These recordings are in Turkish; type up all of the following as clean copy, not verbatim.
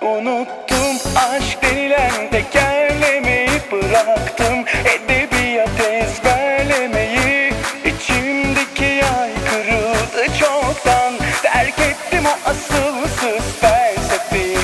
Unuttum aşk denilen tekerlemeyi, bıraktım edebiyat ezberlemeyi. İçimdeki yay kırıldı çoktan, terk ettim o asılsız felsefeyi.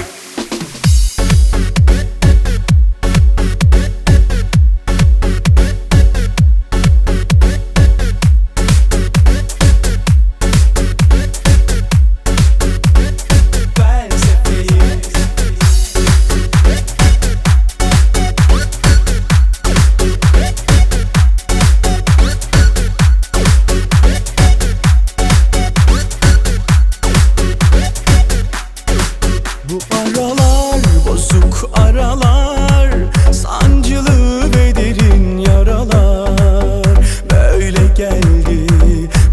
Bu aralar bozuk aralar, sancılı ve derin yaralar. Böyle geldi,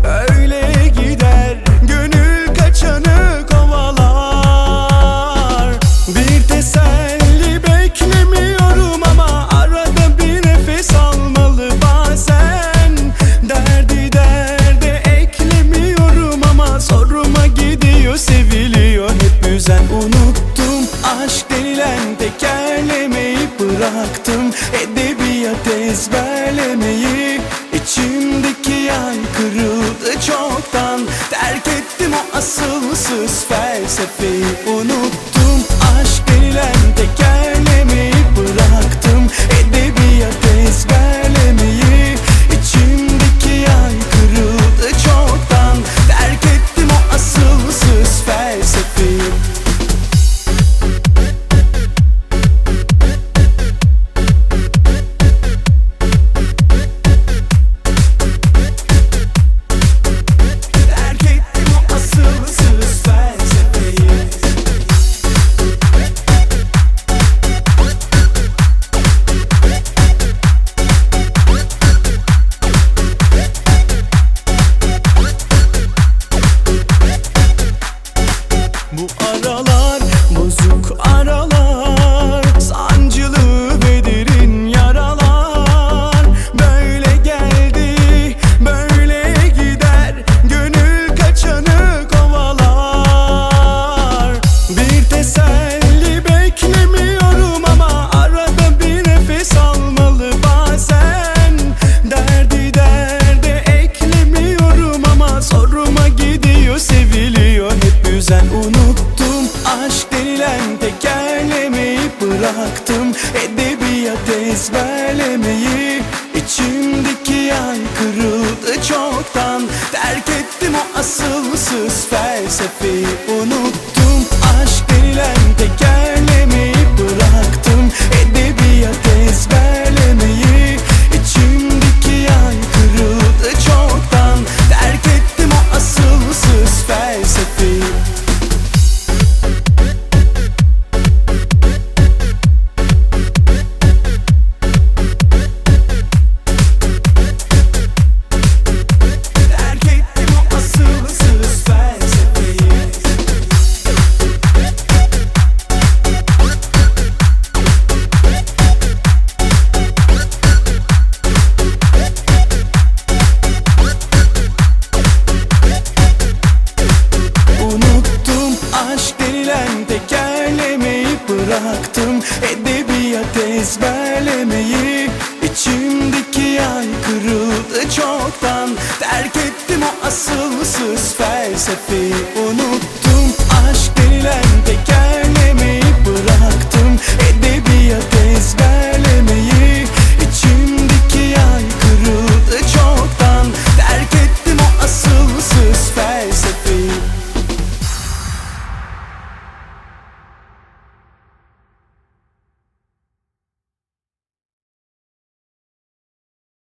böyle gider, gönül kaçanı kovalar. Bir teselli beklemiyorum ama arada bir nefes almalı bazen. Derdi derde eklemiyorum ama soruma gidiyor, seviliyor hep üzen. Unuttum aşk denilen tekerlemeyi, bıraktım edebiyat ezberlemeyi. İçimdeki yay kırıldı çoktan, terk ettim o asılsız felsefeyi. Unuttum aşk denilen tekerlemeyi, bıraktım edebiyat ezberlemeyi. İçimdeki yay kırıldı çoktan, terk ettim o asılsız felsefeyi. Bu aralar bozuk aralar, sancılı ve derin yaralar. Böyle geldi, böyle gider, gönül kaçanı kovalar. Bir teselli beklemiyorum ama arada bir nefes almalı bazen. Derdi derde eklemiyorum ama soruma gidiyor, seviliyor hep üzen. Unuttum aşk denilen tekerlemeyi, bıraktım edebiyat ezberlemeyi. İçimdeki yay kırıldı çoktan, terk ettim o asılsız felsefeyi. Unuttum aşk denilen tekerlemeyi, bıraktım edebiyat ezberlemeyi. İçimdeki yay kırıldı çoktan, terk ettim o asılsız felsefeyi. Tekerlemeyi, bıraktım edebiyat ezberlemeyi. İçimdeki yay kırıldı çoktan, terk ettim o asılsız felsefeyi. Unuttum